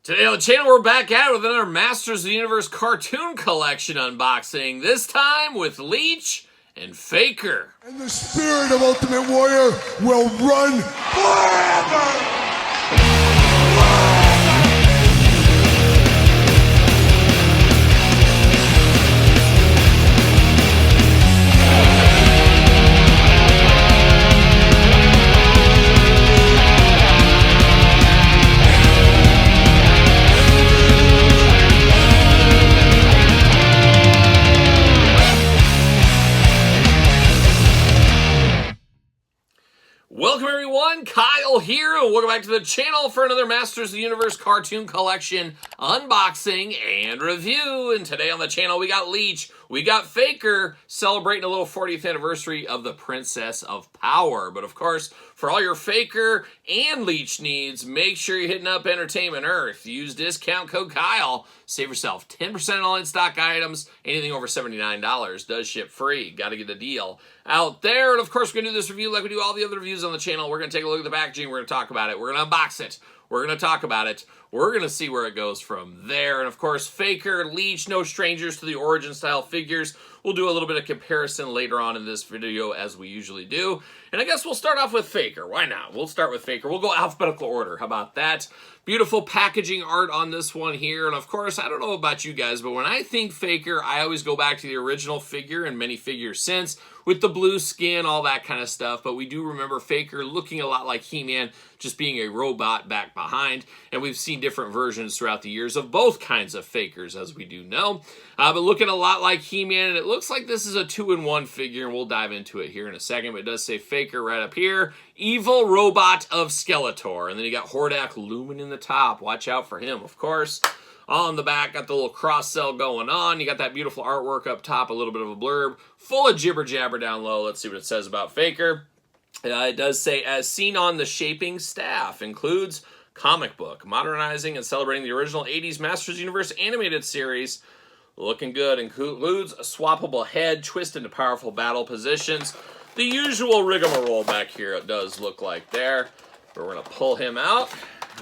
Today on the channel, we're back at it with another Masters of the Universe cartoon collection unboxing, this time with Leach and Faker. And the spirit of Ultimate Warrior will run forever! Welcome everyone, Kyle here, and welcome back to the channel for another Masters of the Universe cartoon collection unboxing and review. And today on the channel we got Leach, we got Faker, celebrating a little 40th anniversary of the Princess of Power. But of course, for all your Faker and Leach needs, make sure you're hitting up Entertainment Earth. Use discount code Kyle, save yourself 10% on all in-stock items. Anything over $79 does ship free. Got to get a deal out there. And of course, we're going to do this review like we do all the other reviews on the channel. We're going to take a look at the packaging. We're going to talk about it. We're going to unbox it. We're going to talk about it. We're going to see where it goes from there. And of course, Faker, Leach, no strangers to the origin style figures. We'll do a little bit of comparison later on in this video as we usually do. And I guess we'll start off with Faker. Why not? We'll start with Faker. We'll go alphabetical order. How about that? Beautiful packaging art on this one here. And of course, I don't know about you guys, but when I think Faker, I always go back to the original figure and many figures since, with the blue skin, all that kind of stuff. But we do remember Faker looking a lot like He-Man, just being a robot back behind. And we've seen different versions throughout the years of both kinds of Fakers, as we do know. But looking a lot like He-Man, and it looks like this is a 2-in-1 figure, and we'll dive into it here in a second. But it does say Faker right up here. Evil Robot of Skeletor. And then you got Hordak looming in the top. Watch out for him, of course. On the back, got the little cross-sell going on. You got that beautiful artwork up top, a little bit of a blurb, full of jibber-jabber down low. Let's see what it says about Faker. It does say, as seen on the shaping staff, includes comic book, modernizing and celebrating the original 80s Masters Universe animated series. Looking good. Includes a swappable head, twist into powerful battle positions. The usual rigmarole back here, it does look like there. But we're going to pull him out.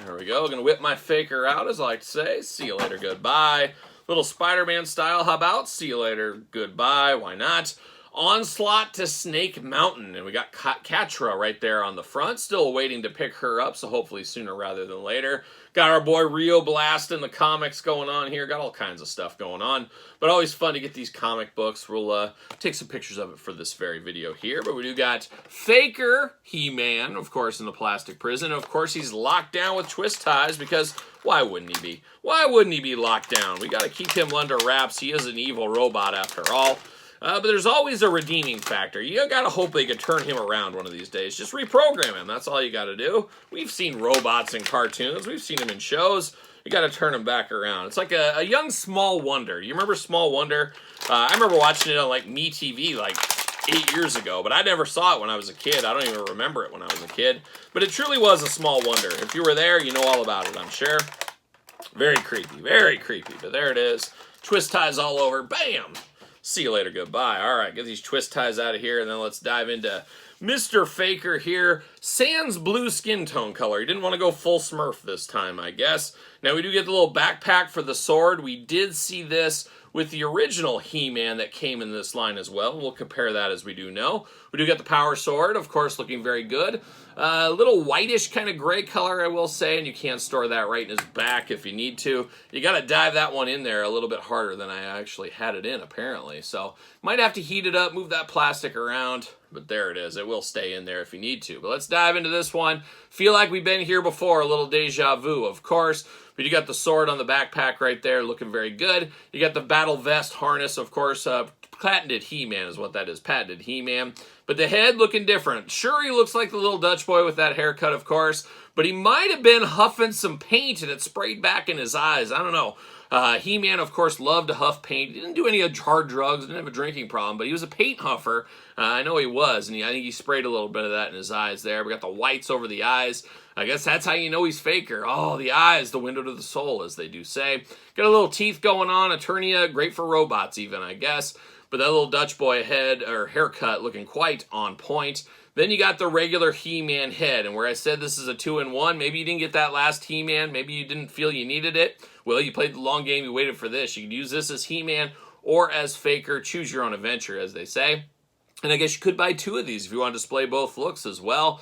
There we go. Going to whip my Faker out, as I like to say. See you later, goodbye. Little Spider-Man style, how about? See you later, goodbye. Why not? Onslaught to Snake Mountain. And we got Katra right there on the front. Still waiting to pick her up, so hopefully sooner rather than later. Got our boy Rio Blast in the comics going on here. Got all kinds of stuff going on. But always fun to get these comic books. We'll take some pictures of it for this very video here. But we do got Faker, He-Man, of course, in the plastic prison. Of course, he's locked down with twist ties because why wouldn't he be? Why wouldn't he be locked down? We got to keep him under wraps. He is an evil robot after all. But there's always a redeeming factor. You gotta hope they could turn him around one of these days. Just reprogram him. That's all you gotta do. We've seen robots in cartoons. We've seen him in shows. You gotta turn him back around. It's like a young Small Wonder. You remember Small Wonder? I remember watching it on like MeTV like 8 years ago, but I never saw it when I was a kid. I don't even remember it when I was a kid. But it truly was a small wonder. If you were there, you know all about it, I'm sure. Very creepy, but there it is. Twist ties all over. Bam! See you later, goodbye. All right, get these twist ties out of here, and then let's dive into Mr. Faker here. Sans blue skin tone color. He didn't want to go full Smurf this time, I guess. Now, we do get the little backpack for the sword. We did see this with the original He-Man that came in this line as well. We'll compare that as we do know. We do get the power sword, of course, looking very good. A little whitish kind of gray color, I will say, and you can store that right in his back if you need to. You got to dive that one in there a little bit harder than I actually had it in, apparently. So, might have to heat it up, move that plastic around, but there it is. It will stay in there if you need to. But let's dive into this one. Feel like we've been here before, a little deja vu, of course. But you got the sword on the backpack right there, looking very good. You got the battle vest harness, of course. Patented He-Man is what that is, patented He-Man. But the head looking different. Sure, he looks like the little Dutch boy with that haircut, of course. But he might have been huffing some paint and it sprayed back in his eyes. I don't know. He-Man, of course, loved to huff paint. He didn't do any hard drugs, didn't have a drinking problem, but he was a paint huffer. I know he was, and I think he sprayed a little bit of that in his eyes there. We got the whites over the eyes. I guess that's how you know he's Faker. Oh, the eyes, the window to the soul, as they do say. Got a little teeth going on, Eternia, great for robots even, I guess. But that little Dutch boy head, or haircut, looking quite on point. Then you got the regular He-Man head, and where I said this is a 2-in-1, maybe you didn't get that last He-Man, maybe you didn't feel you needed it. Well, you played the long game, you waited for this. You could use this as He-Man or as Faker, choose your own adventure, as they say. And I guess you could buy 2 of these if you want to display both looks as well.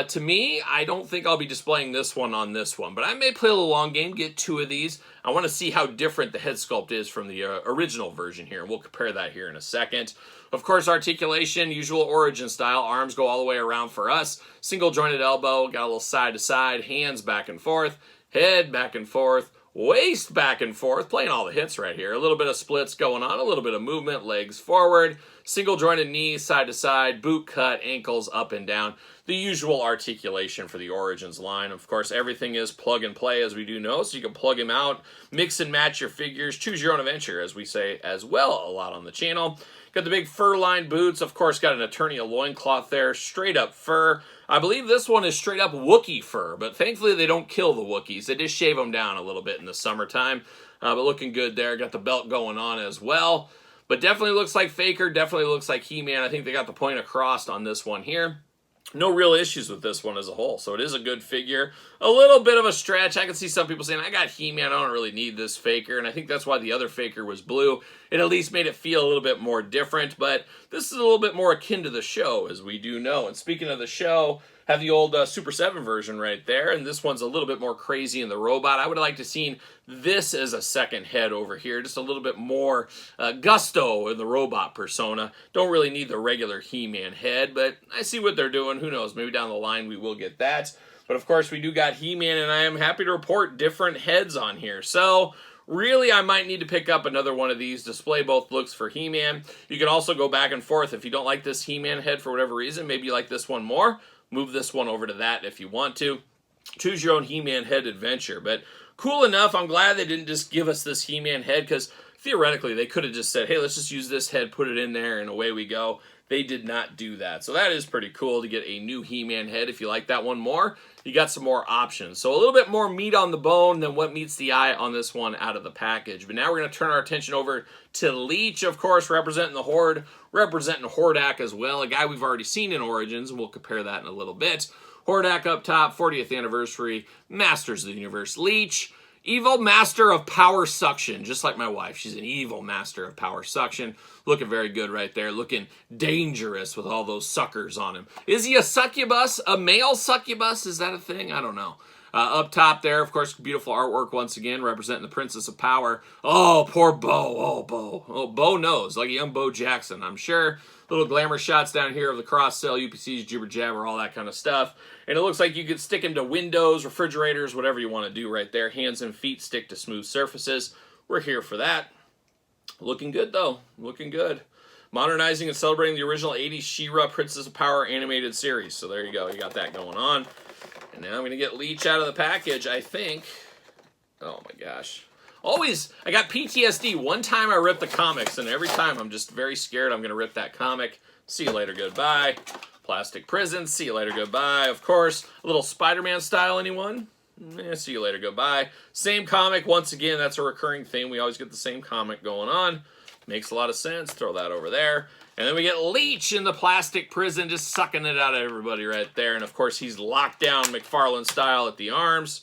To me, I don't think I'll be displaying this one on this one, but I may play a little long game, get 2 of these. I want to see how different the head sculpt is from the original version here, and we'll compare that here in a second. Of course, articulation, usual origin style. Arms go all the way around for us. Single jointed elbow, got a little side to side, hands back and forth, head back and forth, waist back and forth, playing all the hits right here. A little bit of splits going on, a little bit of movement, legs forward, single jointed knees side to side, boot cut, ankles up and down. The usual articulation for the Origins line. Of course, everything is plug and play, as we do know, so you can plug them out, mix and match your figures, choose your own adventure, as we say as well a lot on the channel. Got the big fur-lined boots. Of course, got an Eternia loincloth there, straight up fur. I believe this one is straight up Wookiee fur, but thankfully they don't kill the Wookiees. They just shave them down a little bit in the summertime, but looking good there. Got the belt going on as well, but definitely looks like Faker, definitely looks like He-Man. I think they got the point across on this one here. No real issues with this one as a whole, so it is a good figure. A little bit of a stretch. I can see some people saying, I got He-Man, I don't really need this Faker, and I think that's why the other Faker was blue. It at least made it feel a little bit more different, but this is a little bit more akin to the show, as we do know. And speaking of the show, have the old Super 7 version right there, and this one's a little bit more crazy in the robot. I would have liked to seen this as a second head over here, just a little bit more gusto in the robot persona. Don't really need the regular He-Man head, but I see what they're doing. Who knows, maybe down the line we will get that. But of course, we do got He-Man, and I am happy to report different heads on here. So really, I might need to pick up another one of these, display both looks for He-Man. You can also go back and forth. If you don't like this He-Man head for whatever reason, maybe you like this one more, move this one over to that if you want to. Choose your own He-Man head adventure. But cool enough, I'm glad they didn't just give us this He-Man head, because theoretically they could have just said, hey, let's just use this head, put it in there, and away we go. They did not do that. So that is pretty cool to get a new He-Man head. If you like that one more, you got some more options. So a little bit more meat on the bone than what meets the eye on this one out of the package. But now we're going to turn our attention over to Leach, of course, representing the Horde, representing Hordak as well, a guy we've already seen in Origins, and we'll compare that in a little bit. Hordak up top, 40th anniversary, Masters of the Universe. Leach, evil master of power suction, just like my wife. She's an evil master of power suction. Looking very good right there. Looking dangerous with all those suckers on him. Is he a succubus? A male succubus? Is that a thing? I don't know. Up top there, of course, beautiful artwork once again, representing the Princess of Power. Oh, poor Bo. Oh, Bo. Oh, Bo knows, like a young Bo Jackson, I'm sure. Little glamour shots down here of the cross-sell, UPCs, jibber jabber, all that kind of stuff. And it looks like you could stick him to windows, refrigerators, whatever you want to do right there. Hands and feet stick to smooth surfaces. We're here for that. Looking good, though. Looking good. Modernizing and celebrating the original 80s She-Ra Princess of Power animated series. So there you go. You got that going on. And now I'm going to get Leach out of the package, I think. Oh, my gosh. Always, I got PTSD. One time I ripped the comics, and every time I'm just very scared I'm going to rip that comic. See you later, goodbye. Plastic Prison, see you later, goodbye. Of course, a little Spider-Man style, anyone? See you later, goodbye. Same comic, once again, that's a recurring theme. We always get the same comic going on. Makes a lot of sense. Throw that over there. And then we get Leach in the Plastic Prison, just sucking it out of everybody right there. And of course, he's locked down McFarlane style at the arms.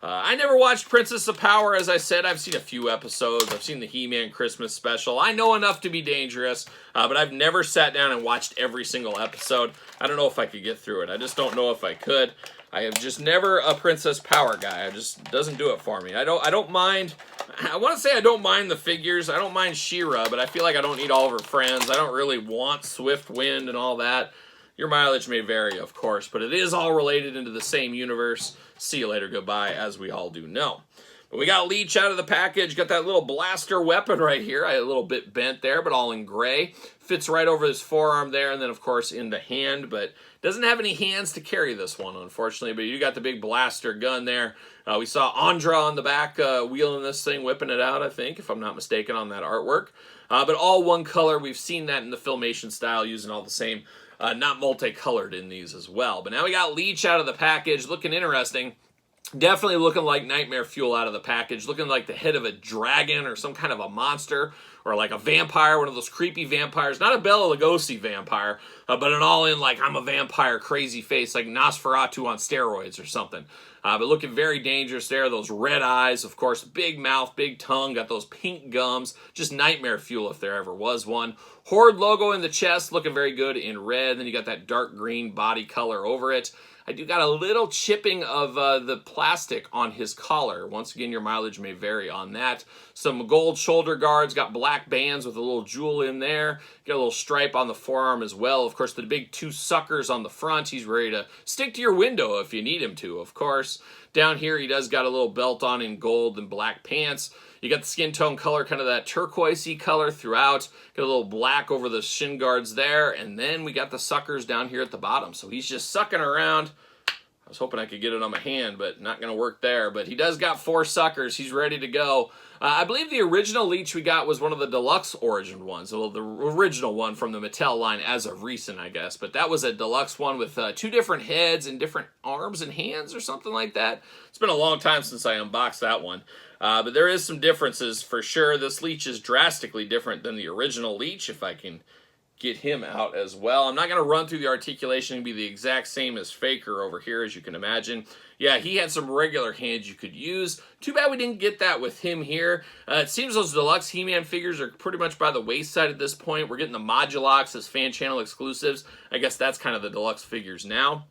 I never watched Princess of Power, as I said. I've seen a few episodes. I've seen the He-Man Christmas special. I know enough to be dangerous, but I've never sat down and watched every single episode. I don't know if I could get through it. I just don't know if I could. I am just never a Princess Power guy. It just doesn't do it for me. I don't mind. I want to say I don't mind the figures. I don't mind She-Ra, but I feel like I don't need all of her friends. I don't really want Swift Wind and all that. Your mileage may vary, of course, but it is all related into the same universe. See you later, goodbye, as we all do know. But we got Leach out of the package. Got that little blaster weapon right here. I had a little bit bent there, but all in gray. Fits right over his forearm there, and then, of course, in the hand, but doesn't have any hands to carry this one, unfortunately, but you got the big blaster gun there. We saw Andra on the back wheeling this thing, whipping it out, I think, if I'm not mistaken, on that artwork. But all one color. We've seen that in the Filmation style, using all the same, not multicolored in these as well. But now we got Leach out of the package, looking interesting. Definitely looking like nightmare fuel out of the package, looking like the head of a dragon or some kind of a monster, or like a vampire, one of those creepy vampires. Not a Bela Lugosi vampire, but an all-in, like, I'm a vampire crazy face, like Nosferatu on steroids or something. But looking very dangerous there. Those red eyes, of course, big mouth, big tongue, got those pink gums. Just nightmare fuel if there ever was one. Horde logo in the chest, looking very good in red. Then you got that dark green body color over it. I do got a little chipping of the plastic on his collar. Once again, your mileage may vary on that. Some gold shoulder guards, got black bands with a little jewel in there. Got a little stripe on the forearm as well. Of course, the big 2 suckers on the front. He's ready to stick to your window if you need him to, of course. Down here, he does got a little belt on in gold and black pants. You got the skin tone color, kind of that turquoisey color throughout. Got a little black over the shin guards there. And then we got the suckers down here at the bottom. So he's just sucking around. I was hoping I could get it on my hand, but not going to work there. But he does got 4 suckers. He's ready to go. I believe the original Leech we got was one of the deluxe origin ones. Well, the original one from the Mattel line as of recent, I guess. But that was a deluxe one with 2 different heads and different arms and hands or something like that. It's been a long time since I unboxed that one. But there is some differences for sure. This Leech is drastically different than the original Leech, if I can get him out as well. I'm not going to run through the articulation. It'll be the exact same as Faker over here, as you can imagine. Yeah, he had some regular hands you could use. Too bad we didn't get that with him here. It seems those deluxe He-Man figures are pretty much by the wayside at this point. We're getting the Modulocks as fan channel exclusives. I guess that's kind of the deluxe figures now.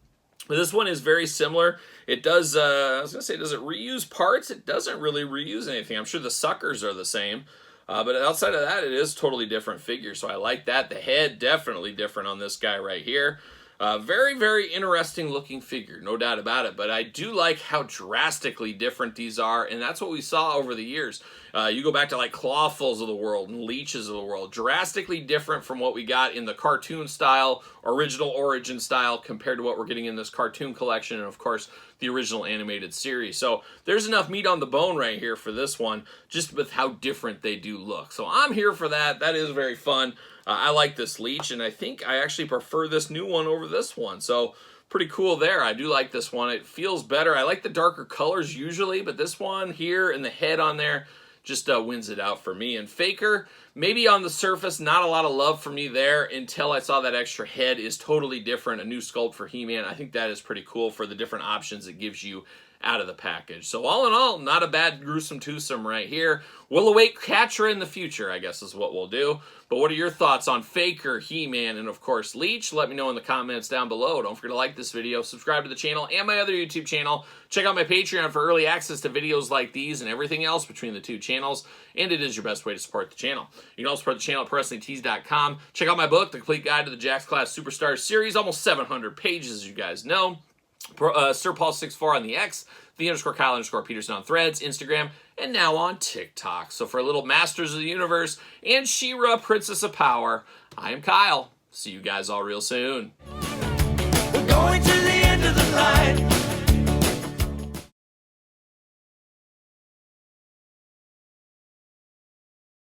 But this one is very similar. It does, I was going to say, does it reuse parts? It doesn't really reuse anything. I'm sure the suckers are the same. But outside of that, it is totally different figure, so I like that. The head, definitely different on this guy right here. Very, very interesting looking figure, no doubt about it. But I do like how drastically different these are, and that's what we saw over the years. You go back to like Clawfuls of the world and Leeches of the world. Drastically different from what we got in the cartoon style, original origin style, compared to what we're getting in this cartoon collection, and of course, the original animated series. So there's enough meat on the bone right here for this one, just with how different they do look. So I'm here for that. That is very fun. I like this Leech, and I think I actually prefer this new one over this one. So pretty cool there. I do like this one. It feels better. I like the darker colors usually, but this one here and the head on there just wins it out for me. And Faker, maybe on the surface, not a lot of love for me there until I saw that extra head is totally different, a new sculpt for He-Man. I think that is pretty cool for the different options it gives you out of the package. So all in all, not a bad gruesome twosome right here. We'll await Catra in the future, I guess is what we'll do. But what are your thoughts on Faker, He-Man, and of course Leech? Let me know in the comments down below. Don't forget to like this video, subscribe to the channel and my other YouTube channel. Check out my Patreon for early access to videos like these and everything else between the 2 channels. And it is your best way to support the channel. You can also support the channel at ProWrestlingTees.com. Check out my book, The Complete Guide to the Jakks Class Superstars Series. Almost 700 pages, as you guys know. Sir Paul64 on the X, _Kyle_Peterson on Threads, Instagram, and now on TikTok. So for a little Masters of the Universe and She-Ra, Princess of Power, I am Kyle. See you guys all real soon.